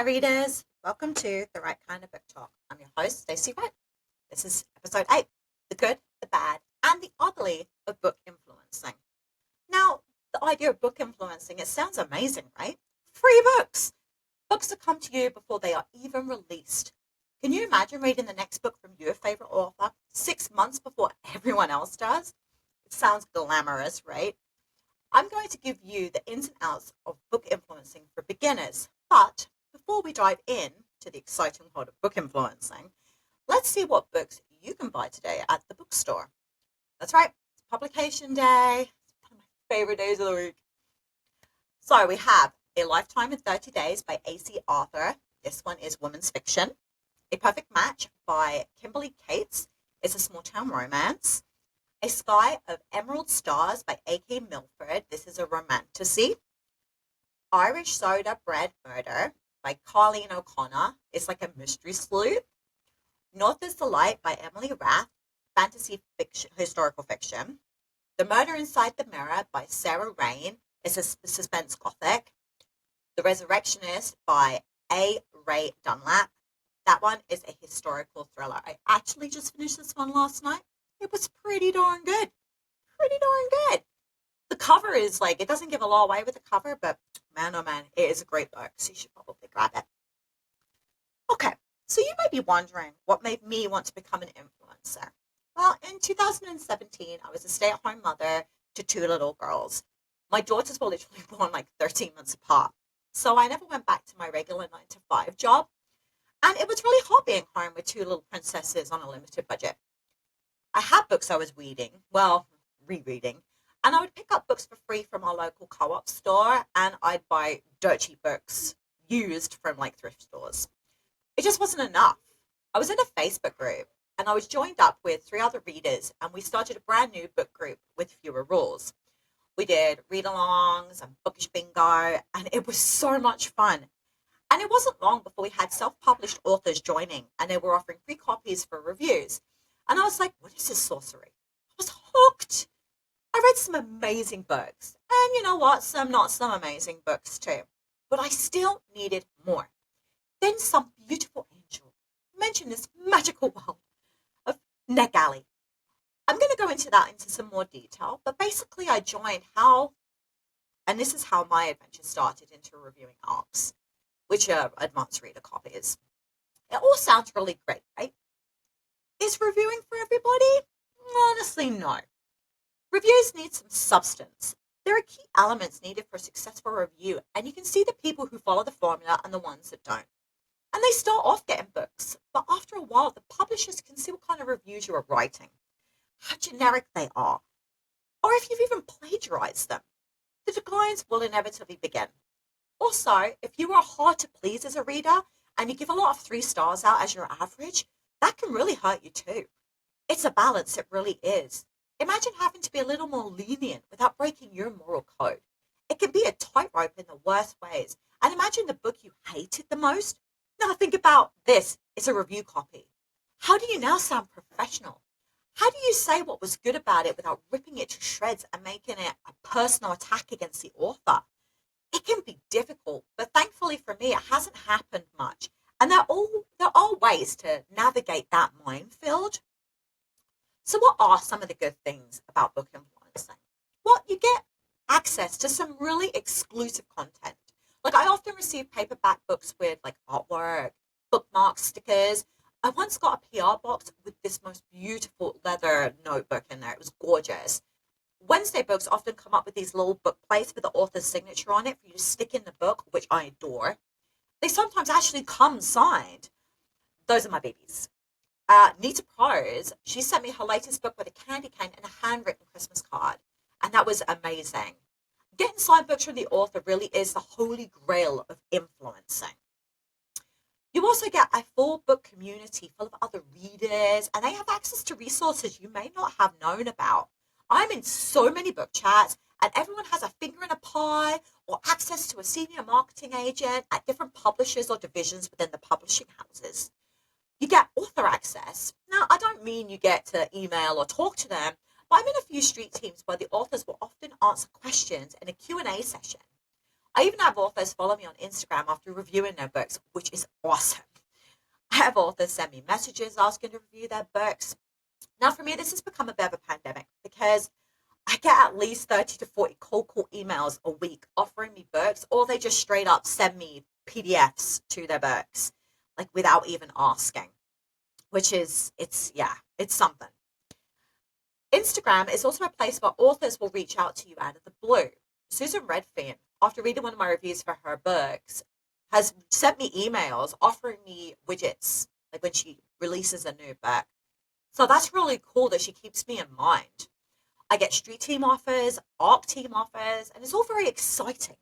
readers. Welcome to The Right Kind of Book Talk. I'm your host, Stacey Wright. This is episode 8, The Good, the Bad, and the Ugly of Book Influencing. Now, the idea of book influencing, it sounds amazing, right? Free books. Books that come to you before they are even released. Can you imagine reading the next book from your favorite author 6 months before everyone else does? It sounds glamorous, right? I'm going to give you the ins and outs of book influencing for beginners. But before we dive in to the exciting world of book influencing, let's see what books you can buy today at the bookstore. That's right, it's publication day. It's one of my favorite days of the week. So we have A Lifetime in 30 Days by A.C. Arthur. This one is women's fiction. A Perfect Match by Kimberly Cates. It's a small town romance. A Sky of Emerald Stars by A.K. Milford. This is a romantasy. Irish Soda Bread Murder by Colleen O'Connor. It's like a mystery sleuth. North is the Light by Emily Rath. Fantasy fiction, historical fiction. The Murder Inside the Mirror by Sarah Rain. It's a suspense gothic. The Resurrectionist by A. Ray Dunlap. That one is a historical thriller. I actually just finished this one last night. It was pretty darn good. Pretty darn good. The cover is like, it doesn't give a lot away with the cover, but man, oh man, it is a great book. So you should probably grab it. Okay, so you might be wondering what made me want to become an influencer. Well, in 2017, I was a stay-at-home mother to 2 little girls. My daughters were literally born like 13 months apart. So I never went back to my regular 9-to-5 job. And it was really hard being home with 2 little princesses on a limited budget. I had books I was rereading, and I would pick up books for free from our local co-op store, and I'd buy dirt cheap books used from like thrift stores. It just wasn't enough. I was in a Facebook group, and I was joined up with 3 other readers, and we started a brand new book group with fewer rules. We did read-alongs and bookish bingo, and it was so much fun. And it wasn't long before we had self-published authors joining, and they were offering free copies for reviews. And I was like, what is this sorcery? I was hooked. I read some amazing books. And you know what? Some not some amazing books too. But I still needed more. Then some beautiful angel mentioned this magical world of NetGalley. I'm going to go into that into some more detail. But basically I joined and this is how my adventure started into reviewing ARCs, which are advanced reader copies. It all sounds really great, right? Is reviewing for everybody? Honestly, no. Reviews need some substance. There are key elements needed for a successful review, and you can see the people who follow the formula and the ones that don't. And they start off getting books, but after a while, the publishers can see what kind of reviews you are writing, how generic they are, or if you've even plagiarized them. The declines will inevitably begin. Also, if you are hard to please as a reader, and you give a lot of 3 stars out as your average, that can really hurt you too. It's a balance, it really is. Imagine having to be a little more lenient without breaking your moral code. It can be a tightrope in the worst ways. And imagine the book you hated the most. Now think about this. It's a review copy. How do you now sound professional? How do you say what was good about it without ripping it to shreds and making it a personal attack against the author? It can be difficult, but thankfully for me, it hasn't happened much. And there are ways to navigate that minefield. So what are some of the good things about book influencing? Well, you get access to some really exclusive content. Like I often receive paperback books with like artwork, bookmarks, stickers. I once got a PR box with this most beautiful leather notebook in there. It was gorgeous. Wednesday books often come up with these little book plates with the author's signature on it for you to stick in the book, which I adore. They sometimes actually come signed. Those are my babies. Nita Prose, she sent me her latest book with a candy cane and a handwritten Christmas card. And that was amazing. Getting signed books from the author really is the holy grail of influencing. You also get a full book community full of other readers, and they have access to resources you may not have known about. I'm in so many book chats, and everyone has a finger in a pie or access to a senior marketing agent at different publishers or divisions within the publishing houses. You get author access. Now, I don't mean you get to email or talk to them, but I'm in a few street teams where the authors will often answer questions in a Q&A session. I even have authors follow me on Instagram after reviewing their books, which is awesome. I have authors send me messages asking to review their books. Now, for me, this has become a bit of a pandemic because I get at least 30 to 40 cold call emails a week offering me books, or they just straight up send me PDFs to their books, like without even asking, which is, it's something. Instagram is also a place where authors will reach out to you out of the blue. Susan Redfern, after reading one of my reviews for her books, has sent me emails offering me widgets, like when she releases a new book. So that's really cool that she keeps me in mind. I get street team offers, ARC team offers, and it's all very exciting.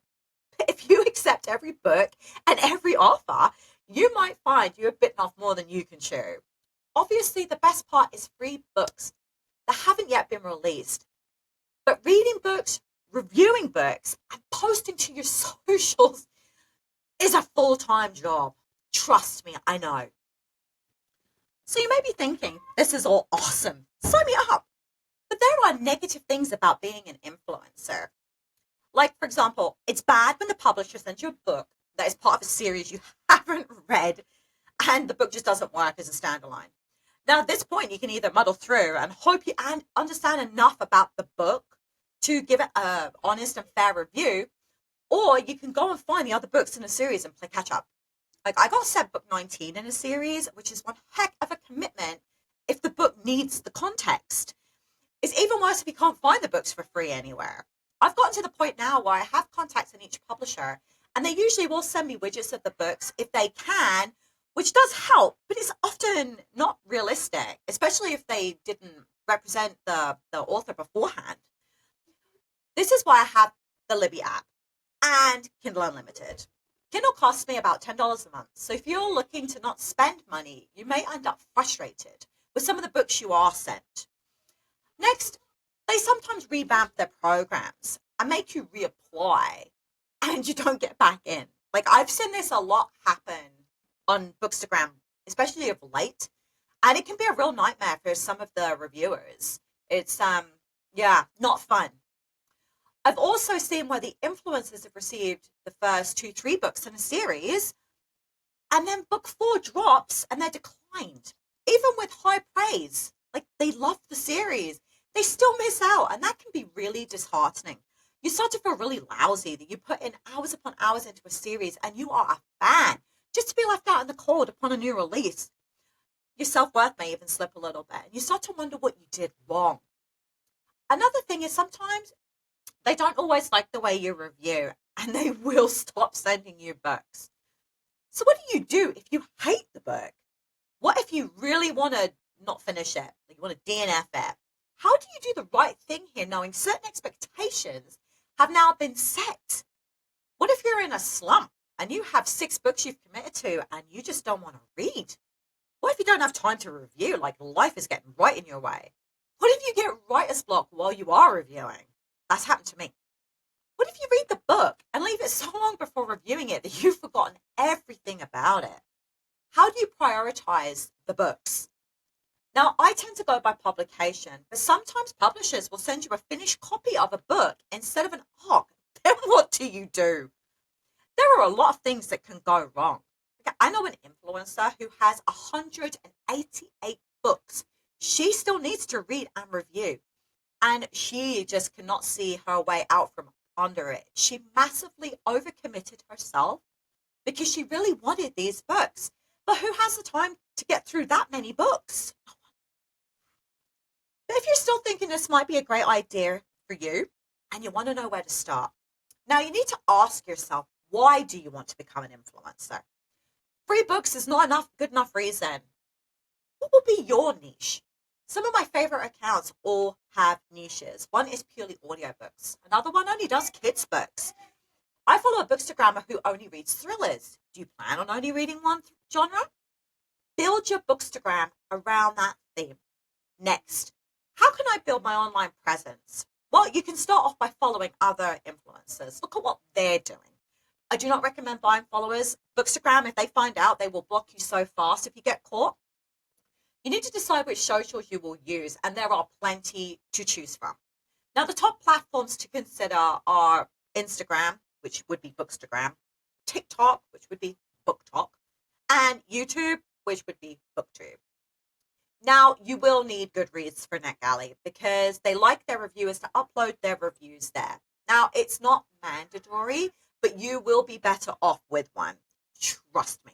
If you accept every book and every offer, you might find you have bitten off more than you can chew. Obviously, the best part is free books that haven't yet been released. But reading books, reviewing books, and posting to your socials is a full-time job. Trust me, I know. So you may be thinking, this is all awesome. Sign me up. But there are negative things about being an influencer. Like, for example, it's bad when the publisher sends you a book that is part of a series you haven't read and the book just doesn't work as a standalone. Now, at this point, you can either muddle through and hope you understand enough about the book to give it an honest and fair review, or you can go and find the other books in the series and play catch up. Like, I got sent book 19 in a series, which is one heck of a commitment if the book needs the context. It's even worse if you can't find the books for free anywhere. I've gotten to the point now where I have contacts in each publisher, and they usually will send me widgets of the books if they can, which does help, but it's often not realistic, especially if they didn't represent the author beforehand. This is why I have the Libby app and Kindle Unlimited. Kindle costs me about $10 a month, so if you're looking to not spend money, you may end up frustrated with some of the books you are sent. Next, they sometimes revamp their programs and make you reapply, and you don't get back in. Like, I've seen this a lot happen on Bookstagram, especially of late, and it can be a real nightmare for some of the reviewers. It's not fun. I've also seen where the influencers have received the first 2, 3 books in a series, and then book 4 drops and they're declined, even with high praise. Like, they love the series, they still miss out, and that can be really disheartening. You start to feel really lousy that you put in hours upon hours into a series and you are a fan, just to be left out in the cold upon a new release. Your self-worth may even slip a little bit, and you start to wonder what you did wrong. Another thing is sometimes they don't always like the way you review, and they will stop sending you books. So what do you do if you hate the book? What if you really want to not finish it? Like, you want to DNF it? How do you do the right thing here, knowing certain expectations have now been set? What if you're in a slump and you have 6 books you've committed to and you just don't want to read? What if you don't have time to review, like life is getting right in your way? What if you get writer's block while you are reviewing? That's happened to me. What if you read the book and leave it so long before reviewing it that you've forgotten everything about it? How do you prioritize the books? Now, I tend to go by publication, but sometimes publishers will send you a finished copy of a book instead of an ARC. Then what do you do? There are a lot of things that can go wrong. Okay, I know an influencer who has 188 books. She still needs to read and review, and she just cannot see her way out from under it. She massively overcommitted herself because she really wanted these books. But who has the time to get through that many books? But if you're still thinking this might be a great idea for you and you want to know where to start, now you need to ask yourself, why do you want to become an influencer? Free books is not good enough reason. What will be your niche? Some of my favorite accounts all have niches. One is purely audiobooks. Another one only does kids' books. I follow a bookstagrammer who only reads thrillers. Do you plan on only reading one genre? Build your bookstagram around that theme. Next, how can I build my online presence? Well, you can start off by following other influencers. Look at what they're doing. I do not recommend buying followers. Bookstagram, if they find out, they will block you so fast if you get caught. You need to decide which socials you will use, and there are plenty to choose from. Now, the top platforms to consider are Instagram, which would be Bookstagram, TikTok, which would be BookTok, and YouTube, which would be BookTube. Now, you will need Goodreads for NetGalley because they like their reviewers to upload their reviews there. Now, it's not mandatory, but you will be better off with one. Trust me.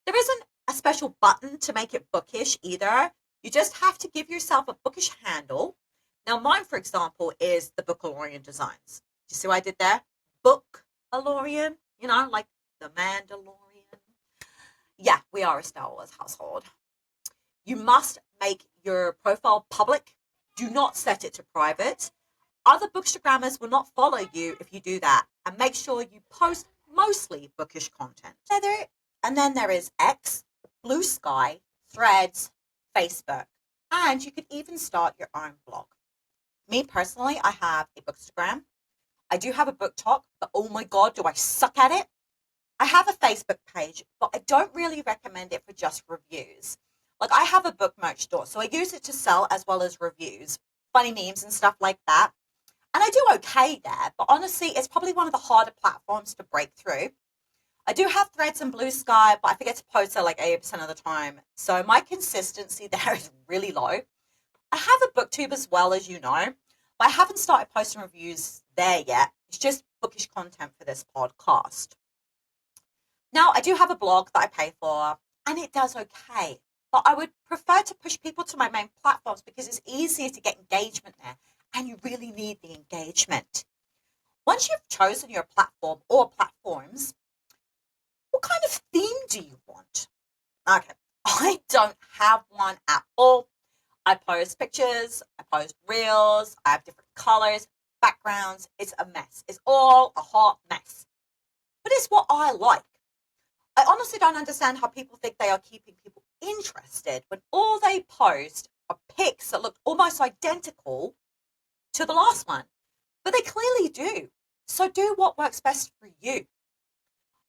There isn't a special button to make it bookish either. You just have to give yourself a bookish handle. Now, mine, for example, is the Bookalorian Designs. Do you see what I did there? Bookalorian, like the Mandalorian. Yeah, we are a Star Wars household. You must make your profile public. Do not set it to private. Other Bookstagrammers will not follow you if you do that. And make sure you post mostly bookish content. And then there is X, Blue Sky, Threads, Facebook. And you could even start your own blog. Me personally, I have a Bookstagram. I do have a BookTok, but oh my God, do I suck at it? I have a Facebook page, but I don't really recommend it for just reviews. Like, I have a book merch store, so I use it to sell as well as reviews, funny memes and stuff like that. And I do okay there, but honestly, it's probably one of the harder platforms to break through. I do have Threads and Blue Sky, but I forget to post it like 80% of the time. So my consistency there is really low. I have a BookTube as well, as you know, but I haven't started posting reviews there yet. It's just bookish content for this podcast. Now, I do have a blog that I pay for, and it does okay. But I would prefer to push people to my main platforms because it's easier to get engagement there, and you really need the engagement. Once you've chosen your platform or platforms, what kind of theme do you want? Okay, I don't have one at all. I post pictures, I post reels, I have different colors, backgrounds. It's a mess. It's all a hot mess. But it's what I like. I honestly don't understand how people think they are keeping people interested when all they post are pics that look almost identical to the last one. But they clearly do. So do what works best for you.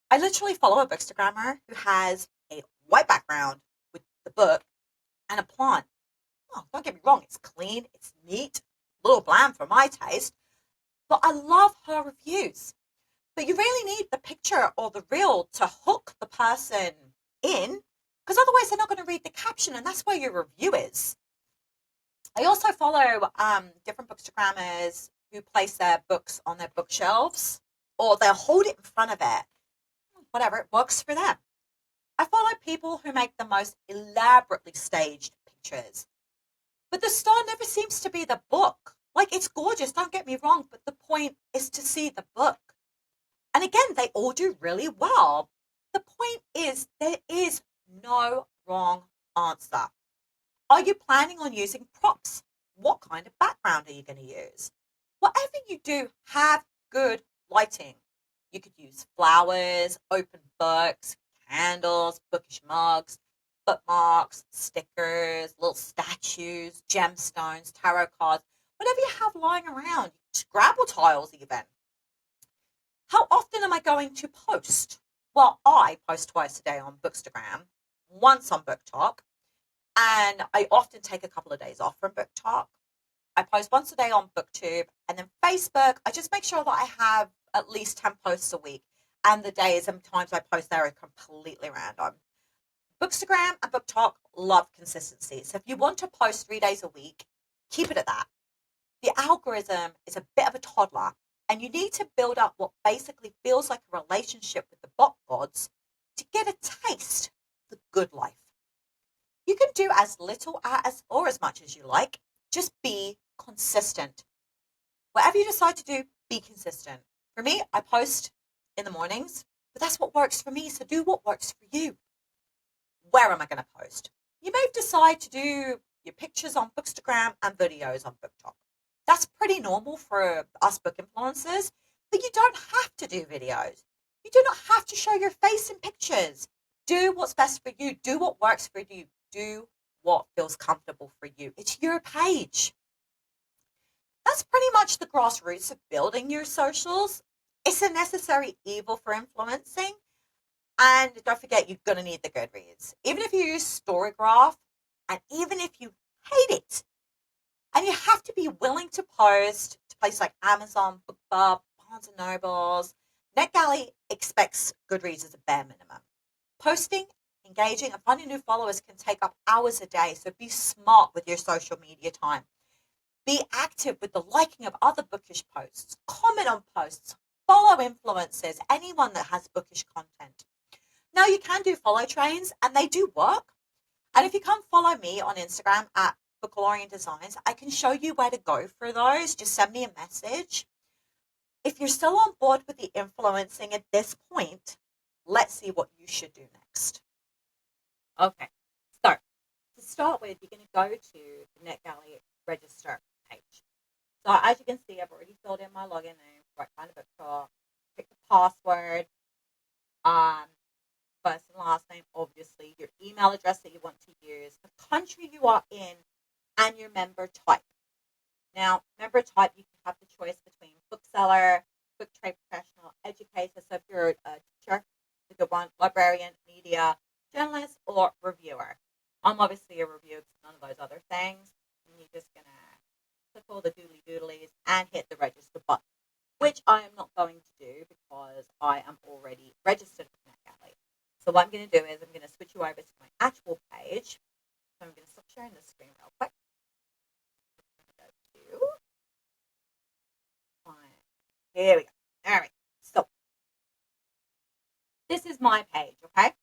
I literally follow a Bookstagrammer who has a white background with the book and a plant. Oh, don't get me wrong, it's clean, it's neat, a little bland for my taste, but I love her reviews. But you really need the picture or the reel to hook the person in, because otherwise they're not going to read the caption, and that's where your review is. I also follow different Bookstagrammers who place their books on their bookshelves, or they'll hold it in front of it. Whatever, it works for them. I follow people who make the most elaborately staged pictures. But the star never seems to be the book. Like, it's gorgeous, don't get me wrong, but the point is to see the book. And again, they all do really well. The point is, there is no wrong answer. Are you planning on using props? What kind of background are you going to use? Whatever you do, have good lighting. You could use flowers, open books, candles, bookish mugs, bookmarks, stickers, little statues, gemstones, tarot cards, whatever you have lying around, Scrabble tiles even. How often am I going to post? Well, I post twice a day on Bookstagram, once on BookTok, and I often take a couple of days off from BookTok. I post once a day on BookTube, and then Facebook, I just make sure that I have at least 10 posts a week, and the days and times I post there are completely random. Bookstagram and BookTok love consistency, so if you want to post 3 days a week, keep it at that. The algorithm is a bit of a toddler, and you need to build up what basically feels like a relationship with the bot gods to get a taste of the good life. You can do as little as or as much as you like. Just be consistent. Whatever you decide to do, be consistent. For me, I post in the mornings, but that's what works for me, so do what works for you. Where am I going to post? You may decide to do your pictures on Bookstagram and videos on BookTok. That's pretty normal for us book influencers, but you don't have to do videos. You do not have to show your face in pictures. Do what's best for you. Do what works for you. Do what feels comfortable for you. It's your page. That's pretty much the grassroots of building your socials. It's a necessary evil for influencing. And don't forget, you're going to need the Goodreads. Even if you use Storygraph, and even if you hate it, and you have to be willing to post to places like Amazon, BookBub, Barnes& and Nobles. NetGalley expects Goodreads as a bare minimum. Posting, engaging, and finding new followers can take up hours a day, so be smart with your social media time. Be active with the liking of other bookish posts. Comment on posts. Follow influencers, anyone that has bookish content. Now, you can do follow trains, and they do work. And if you come follow me on Instagram at Bookalorian Designs, I can show you where to go for those. Just send me a message. If you're still on board with the influencing at this point, let's see what you should do next. Okay, so to start with, you're going to go to the NetGalley register page. So as you can see, I've already filled in my login name, right kind of bookshop, pick the password, first and last name, obviously, your email address that you want to use, the country you are in, and your member type. Now, member type, you can have the choice between bookseller, book trade professional, educator. So if you're a teacher, the good one, librarian, media, journalist, or reviewer. I'm obviously a reviewer because none of those other things. And you're just going to click all the doodly doodlies and hit the register button, which I am not going to do because I am already registered with NetGalley. So what I'm going to do is I'm going to switch you over to my actual page. So I'm going to stop sharing the screen real quick. Here we go. All right. So this is my page, okay?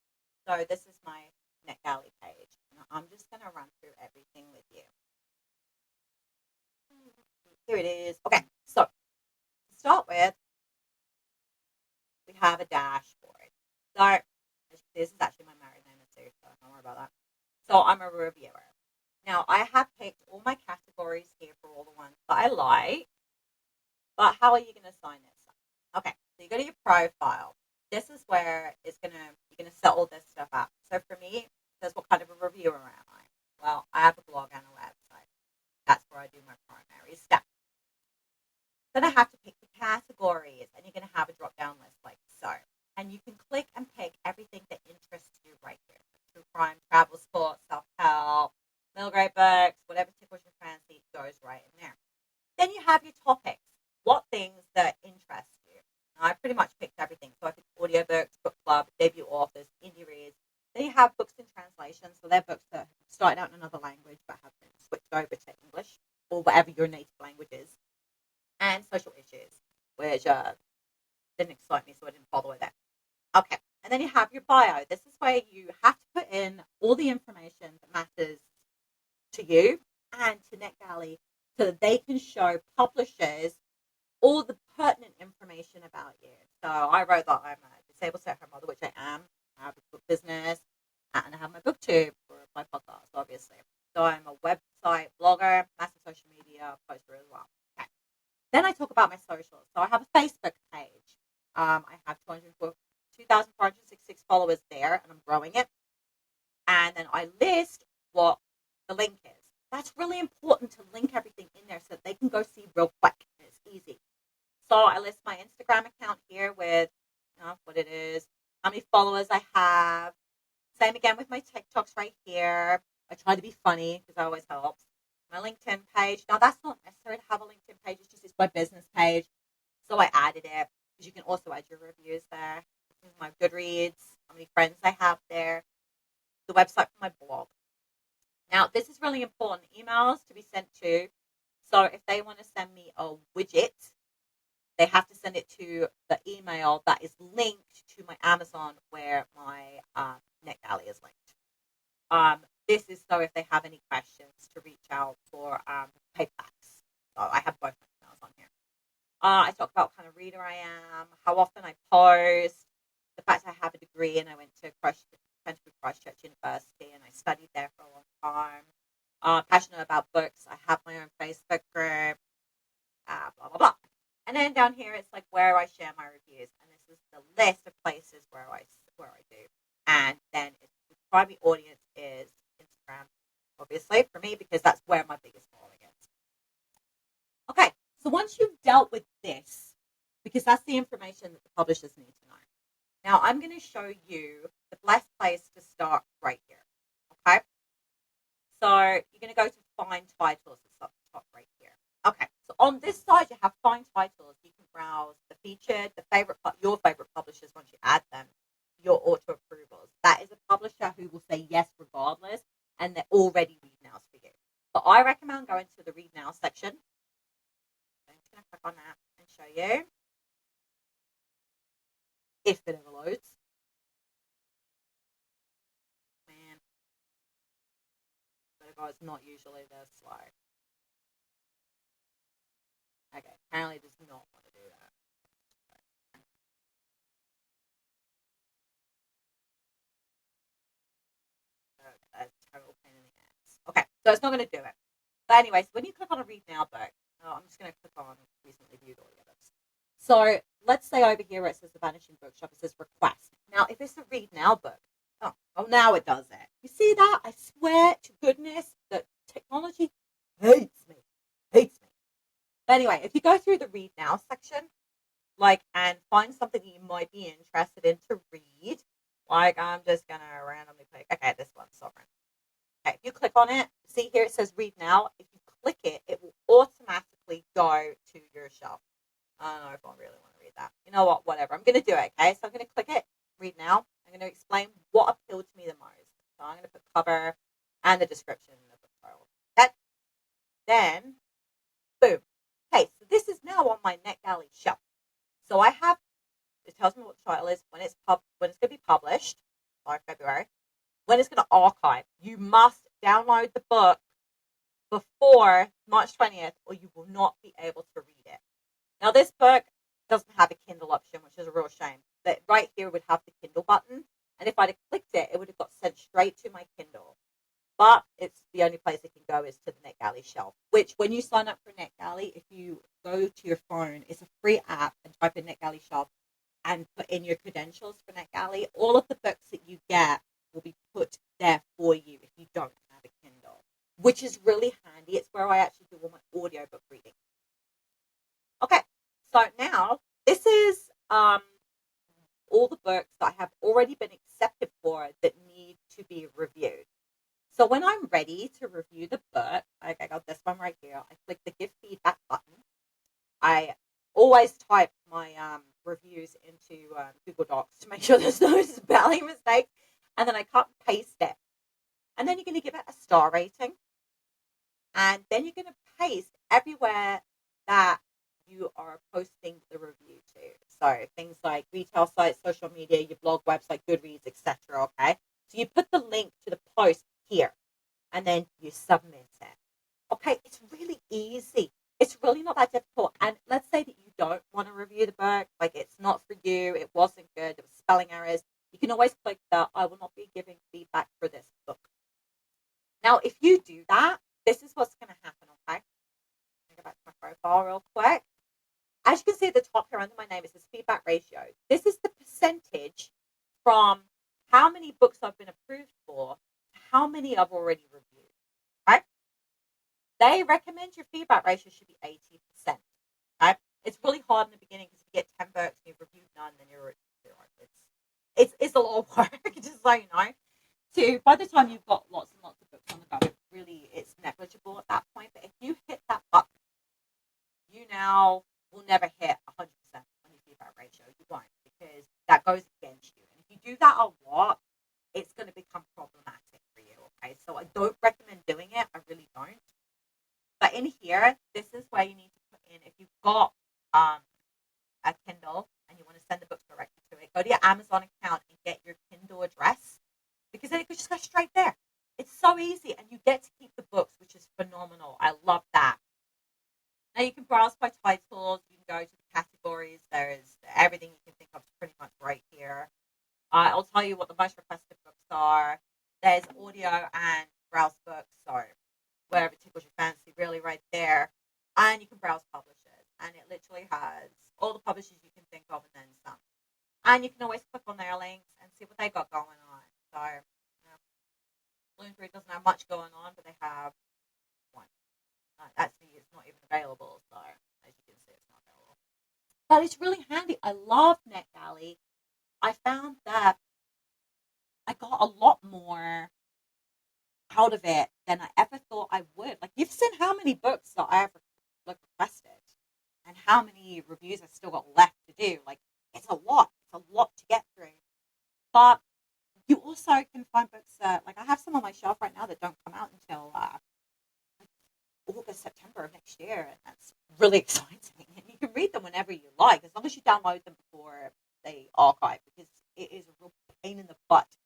So this is my NetGalley page. And I'm just going to run through everything with you. Here it is. Okay. So to start with, we have a dashboard. So this is actually my married name too, so don't worry about that. So I'm a reviewer. Now I have picked all my categories here for all the ones that I like. But how are you going to sign this up? Okay, so you go to your profile. This is where you're gonna set all this stuff up. So for me, it says what kind of a reviewer am I? Well, I have a blog and a website. That's where I do my primary stuff. Then I have to pick the categories, and you're gonna have a drop down list like so. And you can click and pick everything that interests you right here. True crime, travel, sports, self-help, middle grade books, whatever tickles your fancy goes right in there. Then you have your topics. What things that interest you? Now, I pretty much picked everything. So I picked audiobooks, book club, debut authors, indie reads. Then you have books in translation. So they're books that started out in another language but have been switched over to English or whatever your native language is. And social issues, which didn't excite me, so I didn't bother with that. Okay. And then you have your bio. This is where you have to put in all the information that matters to you and to NetGalley so that they can show publishers all the pertinent information about you. So I wrote that I'm a disabled stay-at-home mother, which I am. I have a book business, and I have my booktube for my podcast, obviously. So I'm a website blogger, massive social media poster as well. Okay. Then I talk about my socials. So I have a Facebook page. I have 2,466 followers there, and I'm growing it. And then I list what the link is. That's really important to link everything in there so that they can go see real quick. And it's easy. So I list my Instagram account here with what it is, how many followers I have. Same again with my TikToks right here. I try to be funny because that always helps. My LinkedIn page. Now that's not necessary to have a LinkedIn page. It's my business page. So I added it because you can also add your reviews there. My Goodreads, how many friends I have there. The website for my blog. Now this is really important. Emails to be sent to. So if they want to send me a widget, they have to send it to the email that is linked to my Amazon where my NetGalley is linked. This is so if they have any questions to reach out for paperbacks. So I have both my emails on here. I talk about what kind of reader I am, how often I post, the fact I have a degree and I went to Christchurch University and I studied there for a long time. Passionate about books. I have my own Facebook group. Blah, blah, blah. And then down here, it's like where I share my reviews. And this is the list of places where I do. And then the primary audience is Instagram, obviously, for me, because that's where my biggest following is. Okay, so once you've dealt with this, because that's the information that the publishers need to know. Now, I'm going to show you the best place to start right here. Okay? So you're going to go to Find Titles at the top right here. Okay, So on this side, you have find titles. You can browse the featured, your favorite publishers once you add them, your auto approvals. That is a publisher who will say yes regardless, and they're already read nows for you. But I recommend going to the read now section. I'm just going to click on that and show you if it ever loads. Man, but it's not usually this slow. Okay, apparently it does not want to do that. That's a total pain in the ass. Okay, so it's not going to do it. But anyways, when you click on a read now book, I'm just going to click on recently viewed audiobooks. So let's say over here where it says the Vanishing Bookshop, it says request. Now, if it's a read now book, now it does it. You see that? I swear to goodness that technology hates me. Hates me. But anyway, if you go through the read now section, and find something that you might be interested in to read, I'm just going to randomly click, okay, this one's Sovereign. Okay, if you click on it, see here it says read now. If you click it, it will automatically go to your shelf. I don't know if I really want to read that. You know what? Whatever. I'm going to do it, okay? So I'm going to click it, read now. I'm going to explain what appealed to me the most. So I'm going to put cover and the description in the book title. Okay? Then, boom. Okay, so this is now on my NetGalley shelf. So it tells me what the title is, when it's going to be published, by February, when it's going to archive. You must download the book before March 20th or you will not be able to read it. Now, this book doesn't have a Kindle option, which is a real shame. But right here would have the Kindle button. And if I'd have clicked it, it would have got sent straight to my Kindle. But it's the only place it can go is to the NetGalley shelf, which when you sign up for NetGalley, if you go to your phone, it's a free app and type in NetGalley shelf and put in your credentials for NetGalley. All of the books that you get will be put there for you if you don't have a Kindle, which is really handy. It's where I actually do all my audiobook reading. Okay, so now this is all the books that have already been accepted for that need to be reviewed. So when I'm ready to review the book, I got this one right here. I click the give feedback button. I always type my reviews into Google Docs to make sure there's no spelling mistakes. And then I cut and paste it. And then you're going to give it a star rating. And then you're going to paste everywhere that you are posting the review to. So things like retail sites, social media, your blog, website, Goodreads, etc. Okay. So you put the link to the post here and then you submit it. Okay. It's really easy. It's really not that difficult. And let's say that you don't want to review the book, it's not for you, it wasn't good, there was spelling errors. You can always click the I will not be giving feedback for this book. Now, if you do that, this is what's going to happen, okay? Let me go back to my profile real quick. As you can see at the top here under my name, it says feedback ratio. This is the percentage from how many books I've been approved for to how many I've already reviewed, right? They recommend your feedback ratio should be 80%, okay? It's really hard in the beginning because if you get 10 books and you've reviewed none, then you're it's a lot of work, just so you know. By the time you've got lots and lots of books on the go, it's negligible at that point. But if you hit that button, you now will never hit 100% on your feedback ratio. You won't, because that goes against you. And if you do that a lot, it's going to become problematic for you. Okay, so I don't recommend doing it. I really don't. But in here, this is where you need to put in, if you've got a Kindle and you want to send the books directly to it, go to your Amazon account and get your Kindle address, because then it could just go straight there. It's so easy, and you get to keep the books, which is phenomenal. I love that. Now you can browse by titles. You can go to the categories. There's everything you can think of pretty much right here. I'll tell you what the most requested books are. There's audio and browse books, so whatever tickles your fancy, really, right there. And you can browse publishers, and it literally has all the publishers you can think of and then some. And you can always click on their links and see what they got going on. So, Bloomsbury doesn't have much going on, but they have one. Actually, it's not even available, so as you can see, it's not available. But it's really handy. I love NetGalley. I found that I got a lot more out of it than I ever thought I would. You've seen how many books that I have requested. how many reviews I still got left to do. Like, it's a lot. It's a lot to get through. But you also can find books that, like, I have some on my shelf right now that don't come out until August, September of next year, and that's really exciting. And you can read them whenever you like, as long as you download them before they archive, because it is a real pain in the butt to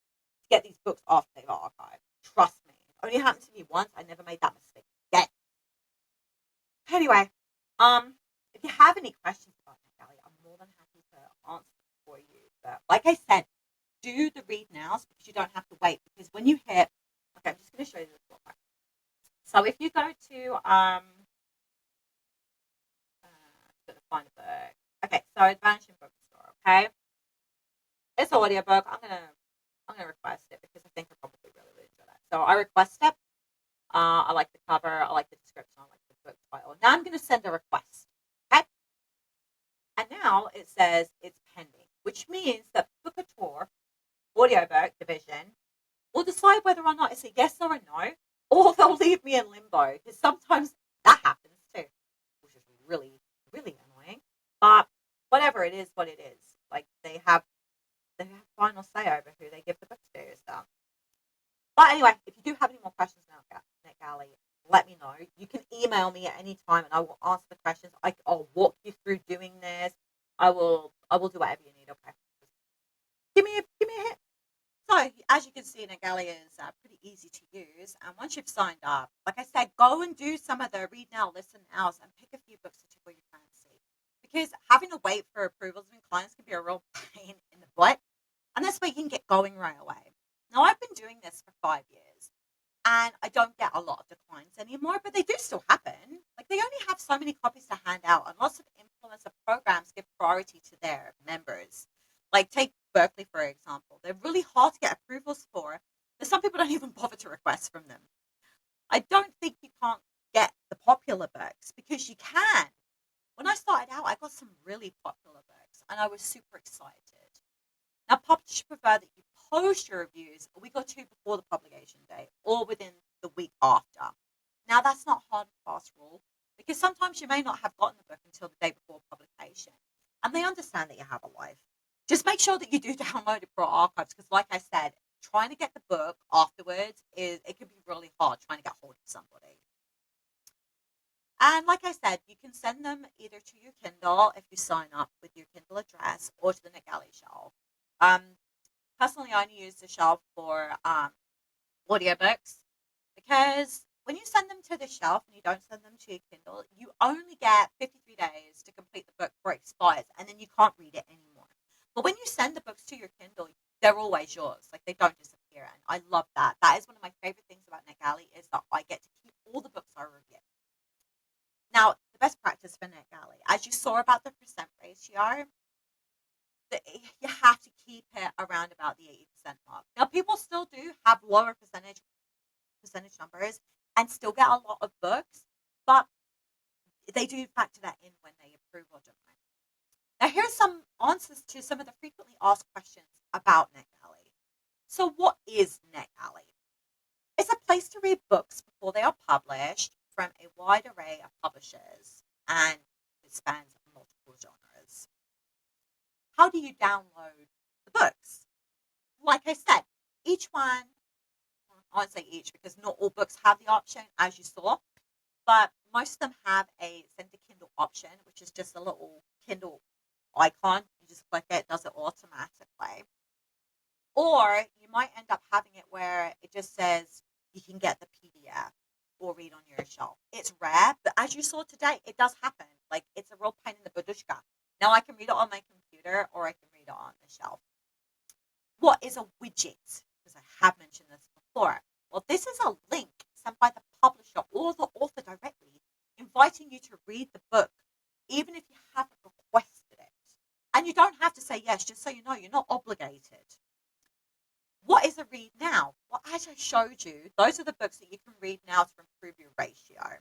get these books after they've archived. Trust me. It only happened to me once. I never made that mistake again. Anyway, if you have any questions about NetGalley, I'm more than happy to answer them for you. But like I said, do the read nows because you don't have to wait. Because when you hit, okay, I'm just going to show you this real quick. So if you go to going to find a book. Okay, so Advantage in Bookstore. Okay, it's an audiobook. I'm gonna request it because I think I probably really enjoy that. So I request it. I like the cover. I like the description. I like the book title. Now I'm gonna send a request. Okay, and now it says it's pending, which means that Bookatour audiobook division will decide whether or not it's a yes or a no, or they'll leave me in limbo because sometimes that happens too, which is really annoying. But whatever, it is what it is. Like they have final say over who they give the books to. So, but anyway, if you do have any more questions now, NetGalley, let me know. You can email me at any time, and I will answer the questions. I'll walk you through doing this. I will do whatever you need. Okay, give me a hit. So, as you can see, NetGalley is pretty easy to use. And once you've signed up, like I said, go and do some of the read now, listen nows, and pick a few books to tickle your fancy. Because having to wait for approvals and clients can be a real pain in the butt. And this way you can get going right away. Now, I've been doing this for 5 years. And I don't get a lot of declines anymore, but they do still happen. Like, they only have so many copies to hand out, and lots of influencer programs give priority to their members. Like, take Berkeley, for example. They're really hard to get approvals for. There's some people don't even bother to request from them. I don't think you can't get the popular books because you can. When I started out, I got some really popular books, and I was super excited. Now, publishers prefer that you post your reviews a week or two before the publication date or within the week after. Now, that's not a hard and fast rule because sometimes you may not have gotten the book until the day before publication, and they understand that you have a life. Just make sure that you do download it for archives because, like I said, trying to get the book afterwards it can be really hard trying to get hold of somebody. And like I said, you can send them either to your Kindle if you sign up with your Kindle address or to the NetGalley shelf. Personally, I only use the shelf for audiobooks because when you send them to the shelf and you don't send them to your Kindle, you only get 53 days to complete the book before it expires, and then you can't read it anymore. But when you send the books to your Kindle, they're always yours. Like, they don't disappear, and I love that. That is one of my favorite things about NetGalley is that I get to keep all the books I review. Now, the best practice for NetGalley, as you saw about the percent ratio, you have to keep it around about the 80% mark. Now, people still do have lower percentage numbers and still get a lot of books, but they do factor that in when they approve or deny. Now, here's some answers to some of the frequently asked questions about NetGalley. So, what is NetGalley? It's a place to read books before they are published from a wide array of publishers, and it spans multiple genres. How do you download the books? Like I said, each one, I won't say each because not all books have the option, as you saw, but most of them have a send to Kindle option, which is just a little Kindle icon. You just click it, it does it automatically. Or you might end up having it where it just says you can get the PDF or read on your shelf. It's rare, but as you saw today, it does happen. Like, it's a real pain in the badushka. Now I can read it on my computer or I can read it on the shelf. What is a widget? Because I have mentioned this before. Well, this is a link sent by the publisher or the author directly, inviting you to read the book, even if you haven't requested it. And you don't have to say yes, just so you know, you're not obligated. What is a read now? Well, as I showed you, those are the books that you can read now to improve your ratio.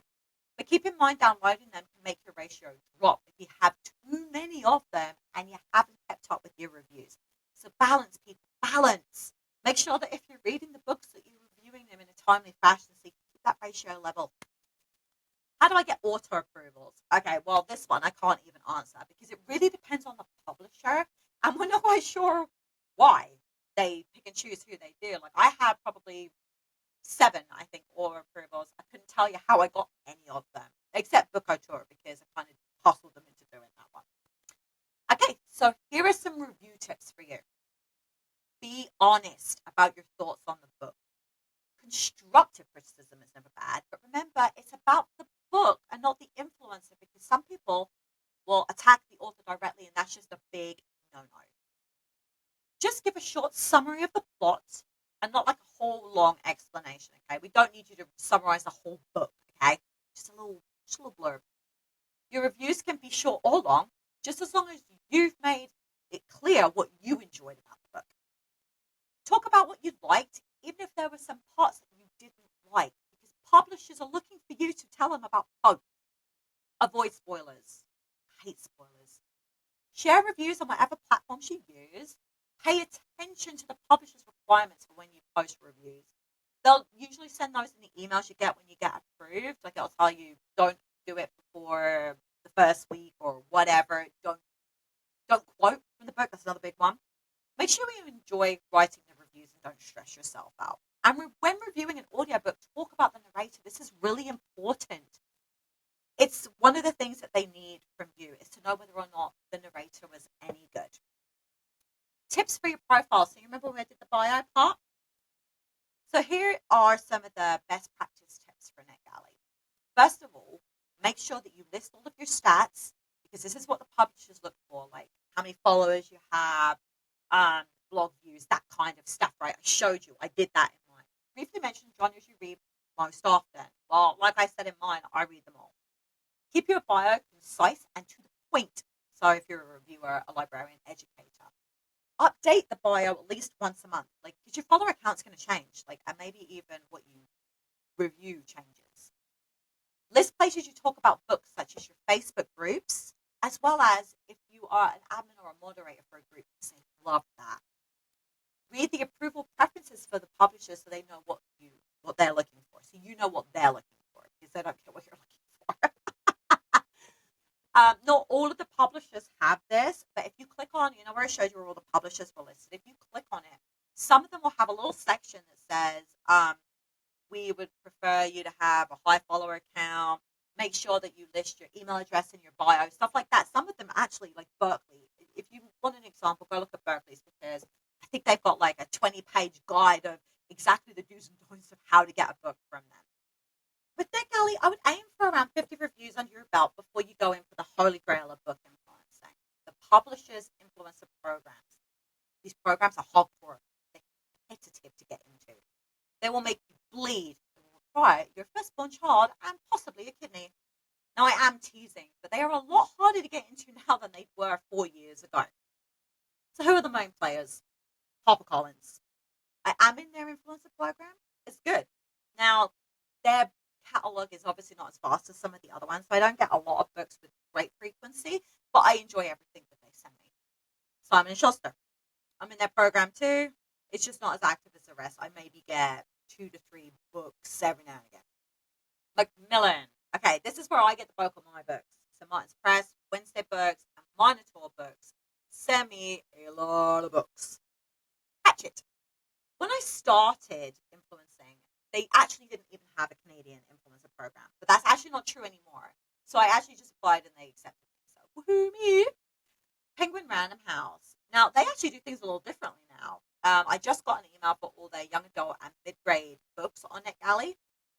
But keep in mind, downloading them can make your ratio drop if you have too many of them and you haven't kept up with your reviews. So balance, people, balance. Make sure that if you're reading the books that you're reviewing them in a timely fashion so you can keep that ratio level. How do I get auto approvals? Okay, well, this one I can't even answer because it really depends on the publisher, and we're not quite sure why they pick and choose who they do. Like, I have probably 7, I think, auto approvals. I couldn't tell you how I got any of them, except Book Tour because I kind of hustled them into doing that one. Okay, so here are some review tips for you. Be honest about your thoughts on the book. Constructive criticism is never bad, but remember, it's about the book and not the influencer because some people will attack the author directly, and that's just a big no no. Just give a short summary of the plot and not like a whole long explanation, okay? We don't need you to summarize the whole book, okay? Just a little blurb. Your reviews can be short or long, just as long as you've made it clear what you enjoyed about the book. Talk about what you liked, even if there were some parts that you didn't like, because publishers are looking for you to tell them about both. Avoid spoilers. I hate spoilers. Share reviews on whatever platforms you use. Pay attention to the publisher's requirements for when you post reviews. They'll usually send those in the emails you get when you get approved. Like, it'll tell you, don't do it before the first week or whatever. Don't quote from the book. That's another big one. Make sure you enjoy writing the reviews and don't stress yourself out. And when reviewing an audiobook, talk about the narrator. This is really important. It's one of the things that they need from you is to know whether or not the narrator was any good. Tips for your profile. So you remember when I did the bio part? So here are some of the best practice tips for NetGalley. First of all, make sure that you list all of your stats because this is what the publishers look for, like how many followers you have, blog views, that kind of stuff, right? I showed you. I did that in mine. Briefly mentioned genres you read most often. Well, like I said in mine, I read them all. Keep your bio concise and to the point. So if you're a reviewer, a librarian, educator, update the bio at least once a month. Like, because your follower account's going to change. Like, and maybe even what you review changes. List places you talk about books, such as your Facebook groups, as well as if you are an admin or a moderator for a group. Say, love that. Read the approval preferences for the publishers so they know what they're looking for. So you know what they're looking for because they don't care what you're looking for. Not all of the publishers have this, but if you click on, where I showed you where all the publishers were listed, if you click on it, some of them will have a little section that says, we would prefer you to have a high follower count. Make sure that you list your email address in your bio, stuff like that. Some of them actually, like Berkeley, if you want an example, go look at Berkeley's because I think they've got like a 20-page guide of exactly the do's and don'ts of how to get a book from them. With NetGalley, I would aim for around 50 reviews under your belt before you go in for the holy grail of book influencing. The publishers' influencer programs. These programs are hardcore. They're competitive to get into. They will make you bleed. They will require your firstborn child and possibly a kidney. Now, I am teasing, but they are a lot harder to get into now than they were 4 years ago. So who are the main players? HarperCollins. I am in their influencer program. It's good. Now, their catalog is obviously not as vast as some of the other ones, so I don't get a lot of books with great frequency, but I enjoy everything that they send me. Simon & Schuster. I'm in their program too. It's just not as active as the rest. I maybe get 2 to 3 books every now and again. Macmillan. Okay, this is where I get the bulk of my books. So Martin's Press, Wednesday Books, and Minotaur Books send me a lot of books. Hatchet. When I started influencing, they actually didn't even have a Canadian influencer program, but that's actually not true anymore. So I actually just applied and they accepted me. So woohoo me! Penguin Random House. Now they actually do things a little differently now. I just got an email for all their young adult and mid-grade books on NetGalley,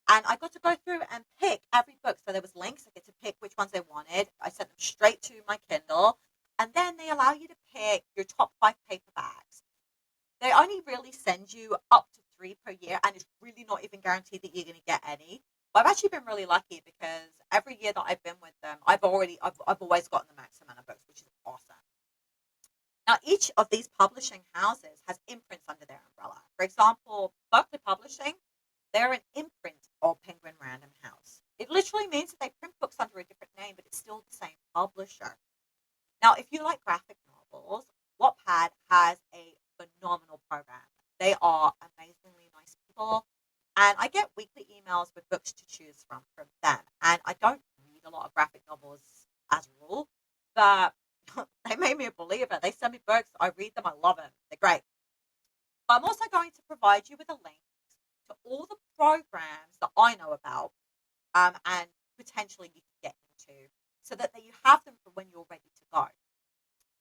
and I got to go through and pick every book. So there was links. I get to pick which ones I wanted. I sent them straight to my Kindle, and then they allow you to pick your top 5 paperbacks. They only really send you up to 3 per year, and it's really not even guaranteed that you're going to get any. But I've actually been really lucky because every year that I've been with them, I've always gotten the max amount of books, which is awesome. Now, each of these publishing houses has imprints under their umbrella. For example, Berkeley Publishing, they're an imprint of Penguin Random House. It literally means that they print books under a different name, but it's still the same publisher. Now, if you like graphic novels, Wattpad has a phenomenal program. They are amazingly nice people, And I get weekly emails with books to choose from them. And I don't read a lot of graphic novels as a rule, but they made me a believer. They send me books. I read them. I love them. They're great. But I'm also going to provide you with a link to all the programs that I know about and potentially you can get into so that you have them for when you're ready to go.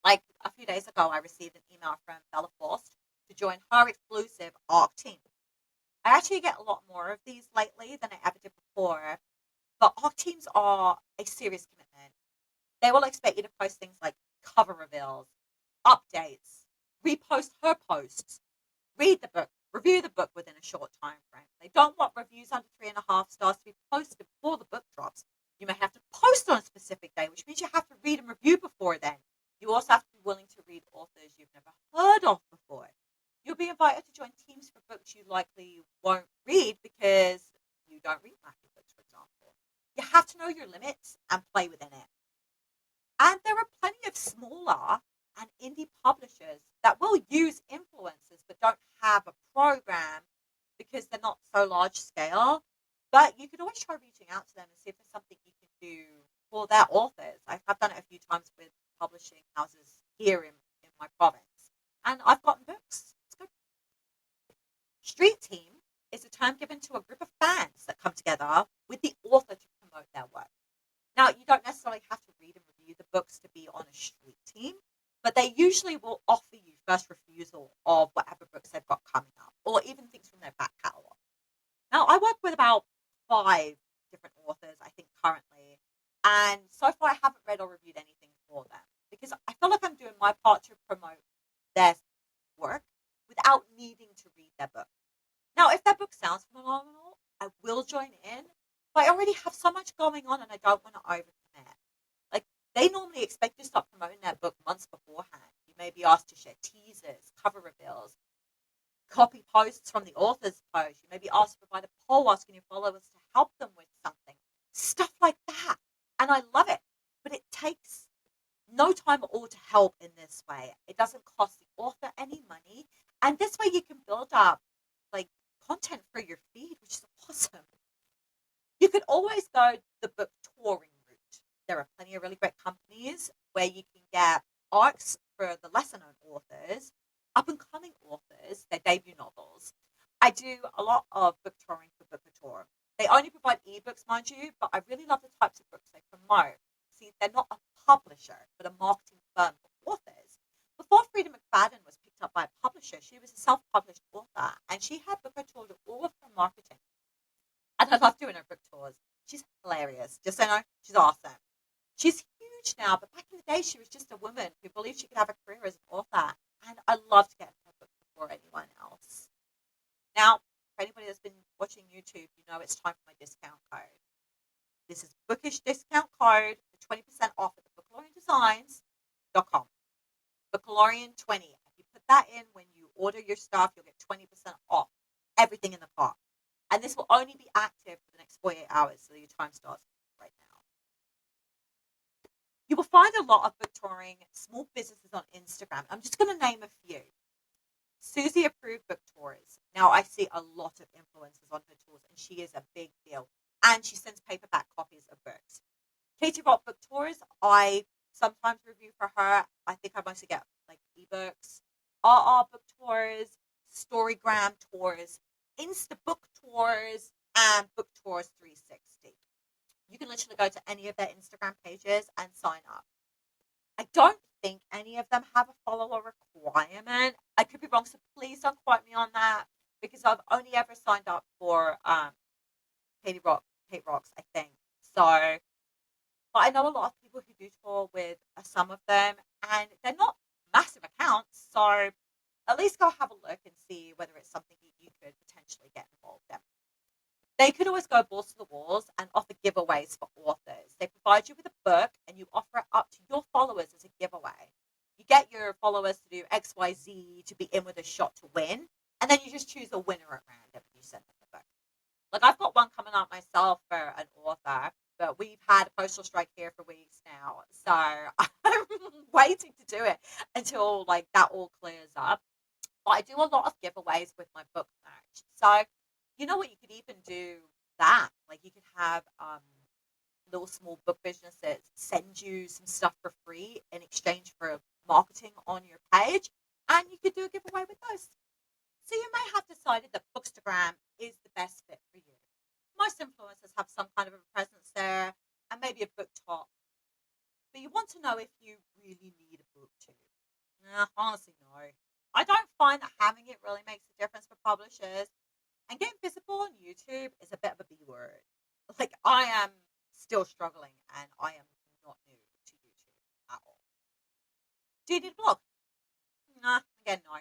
Like a few days ago, I received an email from Bella Forst to join her exclusive ARC team. I actually get a lot more of these lately than I ever did before, but ARC teams are a serious commitment. They will expect you to post things like cover reveals, updates, repost her posts, read the book, review the book within a short time frame. They don't want reviews under 3.5 stars to be posted before the book drops. You may have to post on a specific day, which means you have to read and review before then. You also have to be willing to read authors you've never heard of before. You'll be invited to join teams for books you likely won't read because you don't read Matthew books, for example. You have to know your limits and play within it. And there are plenty of smaller and indie publishers that will use influencers but don't have a program because they're not so large scale. But you could always try reaching out to them and see if there's something you can do for their authors. I've done it a few times with publishing houses here in my province. And I've gotten books. It's good. Street team is a term given to a group of fans that come together with the author to promote their work. Now, you don't necessarily have to read and review the books to be on a street team, but they usually will offer you first refusal of whatever books they've got coming up, or even things from their back catalogue. Now, I work with about 5 different authors, I think, currently, and so far I haven't read or reviewed anything for them because I feel like I'm doing my part to promote their work without needing to read their book. Now, if that book sounds phenomenal, I will join in, but I already have so much going on and I don't want to overcommit. Like, they normally expect you to start promoting their book months beforehand. You may be asked to share teasers, cover reveals, copy posts from the author's post. You may be asked to provide a poll asking your followers to help them with something. Stuff like that. And I love it. But it takes no time at all to help in this way. It doesn't cost the author any money. And this way you can build up like content for your feed, which is awesome. You could always go the book touring route. There are plenty of really great companies where you can get arcs for the lesser known authors, up and coming authors, their debut novels. I do a lot of book touring for Book Tour. They only provide ebooks, mind you, but I really love the types of books they promote. See, they're not a publisher, but a marketing firm for authors. Before Frida McFadden was picked up by a publisher, she was a self-published author, and she had Book Tour to all of her marketing. And I love doing her book tours. She's hilarious. Just so you know, she's awesome. She's huge now, but back in the day, she was just a woman who believed she could have a career as an author. And I love to get her book before anyone else. Now, for anybody that's been watching YouTube, you know it's time for my discount code. This is bookish discount code for 20% off at the bookaloriandesigns.com. Bookalorian20. If you put that in when you order your stuff, you'll get 20% off everything in the cart. And this will only be active for the next 48 hours, so your time starts right now. You will find a lot of book touring small businesses on Instagram. I'm just going to name a few. Susie Approved Book Tours. Now, I see a lot of influencers on her tours, and she is a big deal. And she sends paperback copies of books. Katie Rock Book Tours, I sometimes review for her. I think I mostly get like ebooks. RR Book Tours, Storygram Tours, Insta Book Tours, and Book Tours 360. You can literally go to any of their Instagram pages and sign up. I don't think any of them have a follower requirement. I could be wrong, so please don't quote me on that because I've only ever signed up for Kate Rocks, I think. So, but I know a lot of people who do tour with some of them, and they're not massive accounts. So at least go have a look and see whether it's something you could potentially get involved in. They could always go balls to the walls and offer giveaways for authors. They provide you with a book and you offer it up to your followers as a giveaway. You get your followers to do XYZ to be in with a shot to win, and then you just choose a winner at random and you send them the book. Like I've got one coming up myself for an author, but we've had a postal strike here for weeks now. So I'm waiting to do it until like that all clears up. But I do a lot of giveaways with my book merch. So You know what? You could even do that. Like you could have little small book businesses send you some stuff for free in exchange for marketing on your page, and you could do a giveaway with those. So you may have decided that Bookstagram is the best fit for you. Most influencers have some kind of a presence there and maybe a book talk, but you want to know if you really need a book too. Nah, honestly, no. I don't find that having it really makes a difference for publishers. And getting visible on YouTube is a bit of a B word. Like, I am still struggling and I am not new to YouTube at all. Do you need a blog? Nah, again, no.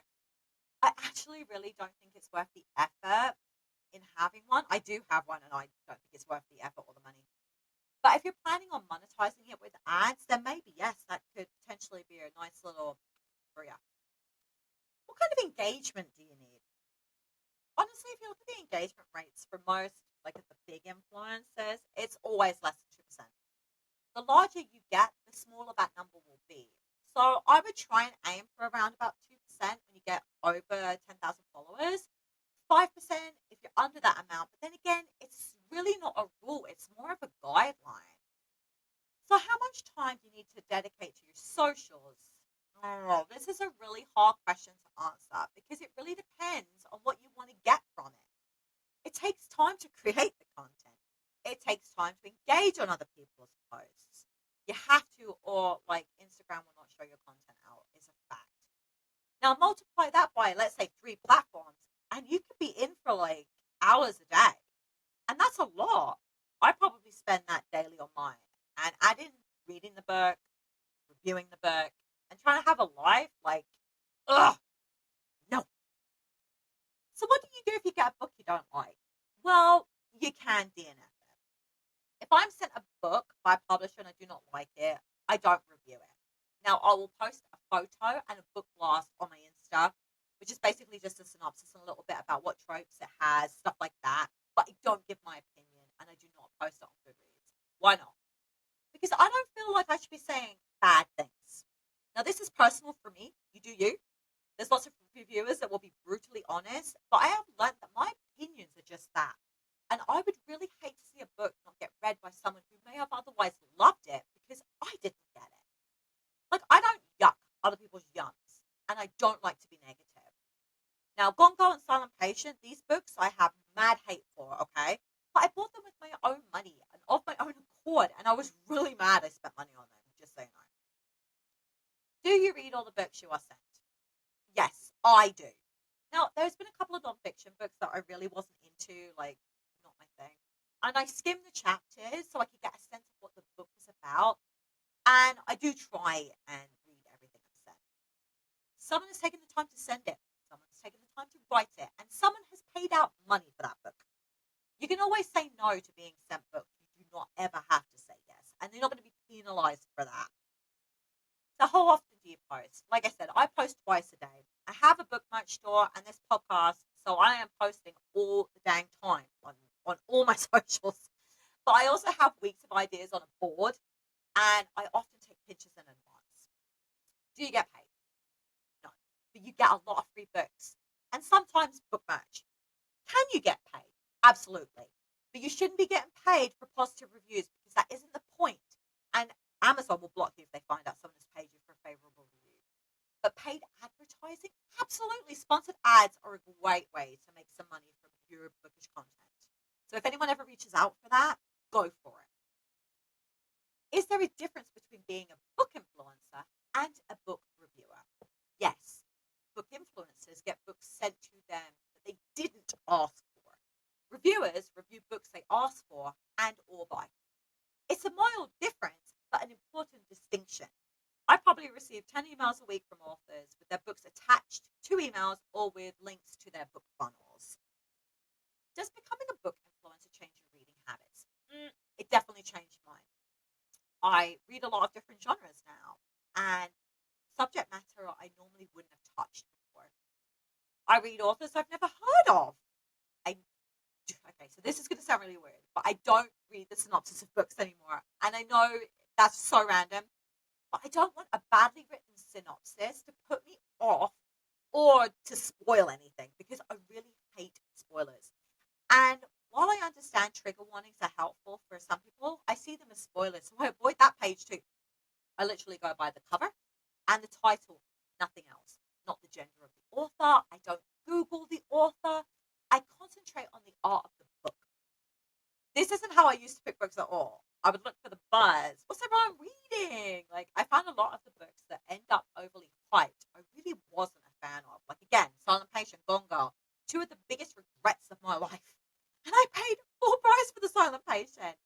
I actually really don't think it's worth the effort in having one. I do have one and I don't think it's worth the effort or the money. But if you're planning on monetizing it with ads, then maybe, yes, that could potentially be a nice little career. What kind of engagement do you need? Honestly, if you look at the engagement rates for most, like the big influencers, it's always less than 2%. The larger you get, the smaller that number will be. So I would try and aim for around about 2% when you get over 10,000 followers. 5% if you're under that amount. But then again, it's really not a rule, it's more of a guideline. So, how much time do you need to dedicate to your socials? Oh, this is a really hard question to answer because it really depends on what you want to get from it. It takes time to create the content. It takes time to engage on other people's posts. You have to, or like Instagram will not show your content out, is a fact. Now multiply that by, let's say, 3 platforms, and you could be in for like hours a day. And that's a lot. I probably spend that daily on mine. And add in reading the book, reviewing the book, and trying to have a life, like, ugh, no. So what do you do if you get a book you don't like? Well, you can DNF it. If I'm sent a book by a publisher and I do not like it, I don't review it. Now, I will post a photo and a book blast on my Insta, which is basically just a synopsis and a little bit about what tropes it has, stuff like that. But I don't give my opinion and I do not post it on Goodreads. Why not? Because I don't feel like I should be saying bad things. Now, this is personal for me. You do you. There's lots of reviewers that will be brutally honest, but I have learned that my opinions are just that. And I would really hate to see a book not get read by someone who may have otherwise loved it because I didn't get it. Like, I don't yuck other people's yums, and I don't like to be negative. Now, Gone Girl and Silent Patient, these books I have mad hate for, okay? But I bought them with my own money and of my own accord, and I was really mad I spent money on them, just so you know. Do you read all the books you are sent? Yes, I do. Now, there's been a couple of nonfiction books that I really wasn't into, like, not my thing. And I skimmed the chapters so I could get a sense of what the book was about. And I do try and read everything I'm sent. Someone has taken the time to send it, someone has taken the time to write it, and someone has paid out money for that book. You can always say no to being sent books. You do not ever have to say yes. And you're not going to be penalized for that. So how often do you post? Like I said, I post twice a day. I have a book merch store and this podcast, so I am posting all the dang time on all my socials. But I also have weeks of ideas on a board, and I often take pictures in advance. Do you get paid? No. But you get a lot of free books and sometimes book merch. Can you get paid? Absolutely. But you shouldn't be getting paid for positive reviews because that isn't the point. And Amazon will block you if they find out someone has paid you for a favorable review. But paid advertising? Absolutely. Sponsored ads are a great way to make some money from your bookish content. So if anyone ever reaches out for that, go for it. Is there a difference between being a book influencer and a book reviewer? Yes. Book influencers get books sent to them that they didn't ask for. Reviewers review books they ask for and or buy. It's a mild difference, but an important distinction. I probably receive 10 emails a week from authors with their books attached to emails or with links to their book funnels. Does becoming a book influencer change your reading habits? It definitely changed mine. I read a lot of different genres now, and subject matter I normally wouldn't have touched before. I read authors I've never heard of. Okay, so this is going to sound really weird, but I don't read the synopsis of books anymore. And I know that's so random, but I don't want a badly written synopsis to put me off or to spoil anything because I really hate spoilers. And while I understand trigger warnings are helpful for some people, I see them as spoilers, so I avoid that page too. I literally go by the cover and the title, nothing else. Not the gender of the author. I don't Google the author. I concentrate on the art of the book. This isn't how I used to pick books at all. I would look for the buzz. What's everyone reading? Like, I found a lot of the books that end up overly hyped. I really wasn't a fan of. Like, again, Silent Patient, Gone Girl, two of the biggest regrets of my life. And I paid full price for the Silent Patient.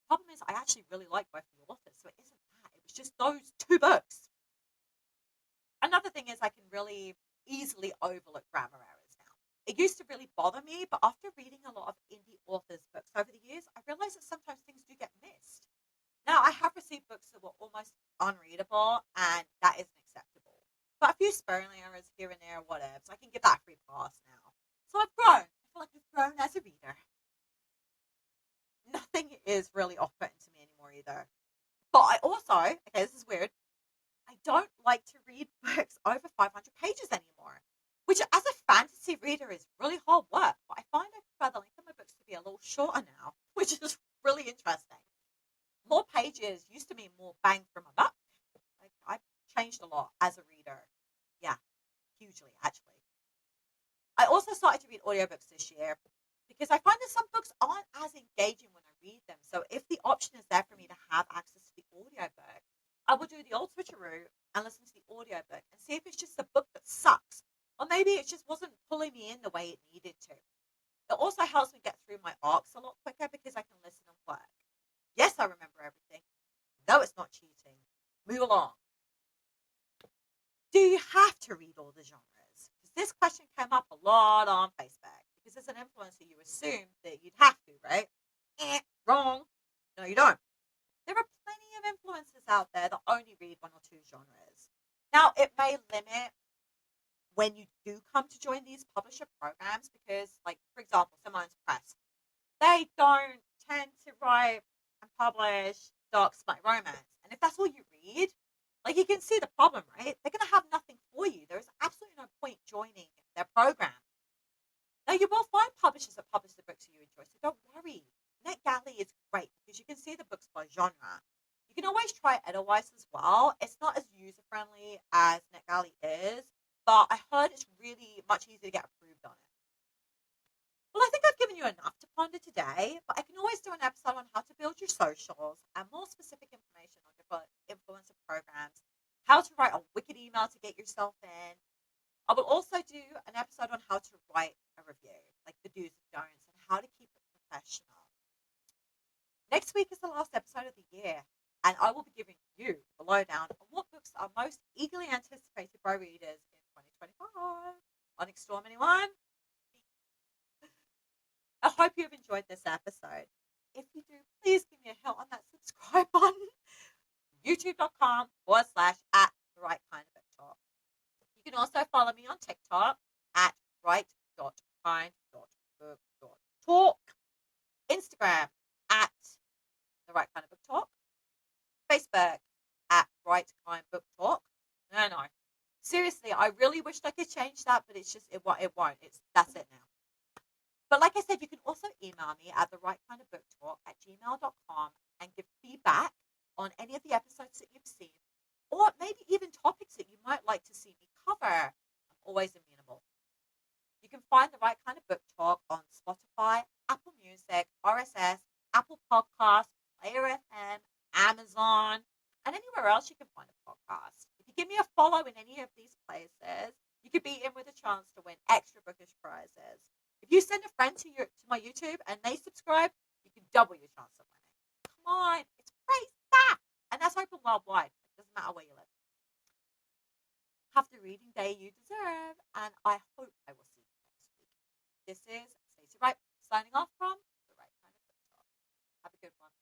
The problem is, I actually really like both the authors, so it isn't that. It was just those two books. Another thing is, I can really easily overlook grammar errors now. It used to really bother me, but after reading a lot of indie authors' books over the years, I realized that sometimes things do get missed. Now, I have received books that were almost unreadable, and that isn't acceptable. But a few spelling errors here and there, whatever, so I can give that a free pass now. So I've grown. I feel like I've grown as a reader. Nothing is really off-putting to me anymore either. But I also, okay, this is weird, I don't like to read books over 500 pages anymore, which as a fantasy reader is really hard work. But I find I prefer the length of my books to be a little shorter now, which is really interesting. More pages used to mean more bang for my buck. Like, I've changed a lot as a reader. Yeah, hugely, actually. I also started to read audiobooks this year because I find that some books aren't as engaging when I read them. So if the option is there for me to have access to the audiobook, I will do the old switcheroo and listen to the audiobook and see if it's just a book that sucks. Or maybe it just wasn't pulling me in the way it needed to. It also helps me get through my arcs a lot quicker because I can listen and work. Yes, I remember everything. No, it's not cheating. Move along. Do you have to read all the genres? Because this question came up a lot on Facebook. Because as an influencer, you assume that you'd have to, right? Wrong. No, you don't. There are plenty of influencers out there that only read one or two genres. Now, it may limit when you do come to join these publisher programs because, like, for example, Simone's Press, they don't tend to write and publish dark smut romance. And if that's all you read, like, you can see the problem, right? They're going to have nothing for you. There is absolutely no point joining their program. Now, you will find publishers that publish the books you enjoy, so don't worry. NetGalley is great because you can see the books by genre. You can always try Edelweiss as well. It's not as user-friendly as NetGalley is, but I heard it's really much easier to get approved on it. Well, I think I've given you enough to ponder today, but I can always do an episode on how to build your socials and more specific information on different influencer programs, how to write a wicked email to get yourself in. I will also do an episode on how to write a review, like the do's and don'ts, and how to keep it professional. Next week is the last episode of the year, and I will be giving you the lowdown on what books are most eagerly anticipated by readers in 2025. On Storm anyone? I hope you've enjoyed this episode. If you do, please give me a hit on that subscribe button. YouTube.com/at the right kind of book talk. You can also follow me on TikTok at right.kind.book.talk. Instagram at the right kind of book talk. Facebook at right kind book talk. No. Seriously, I really wished I could change that, but it's just it won't. That's it now. But like I said, you can also email me at the right kind of book talk at gmail.com and give feedback on any of the episodes that you've seen, or maybe even topics that you might like to see me cover. I'm always amenable. You can find the right kind of book talk on Spotify, Apple Music, RSS, Apple Podcasts, Player FM, Amazon, and anywhere else you can find a podcast. If you give me a follow in any of these places, you could be in with a chance to win extra bookish prizes. If you send a friend to my YouTube and they subscribe, you can double your chance of winning. Come on, it's free stuff, and that's open worldwide. It doesn't matter where you live. Have the reading day you deserve, and I hope I will see you next week. This is Stacey Wright signing off from The Right Kind of Book Talk. Have a good one.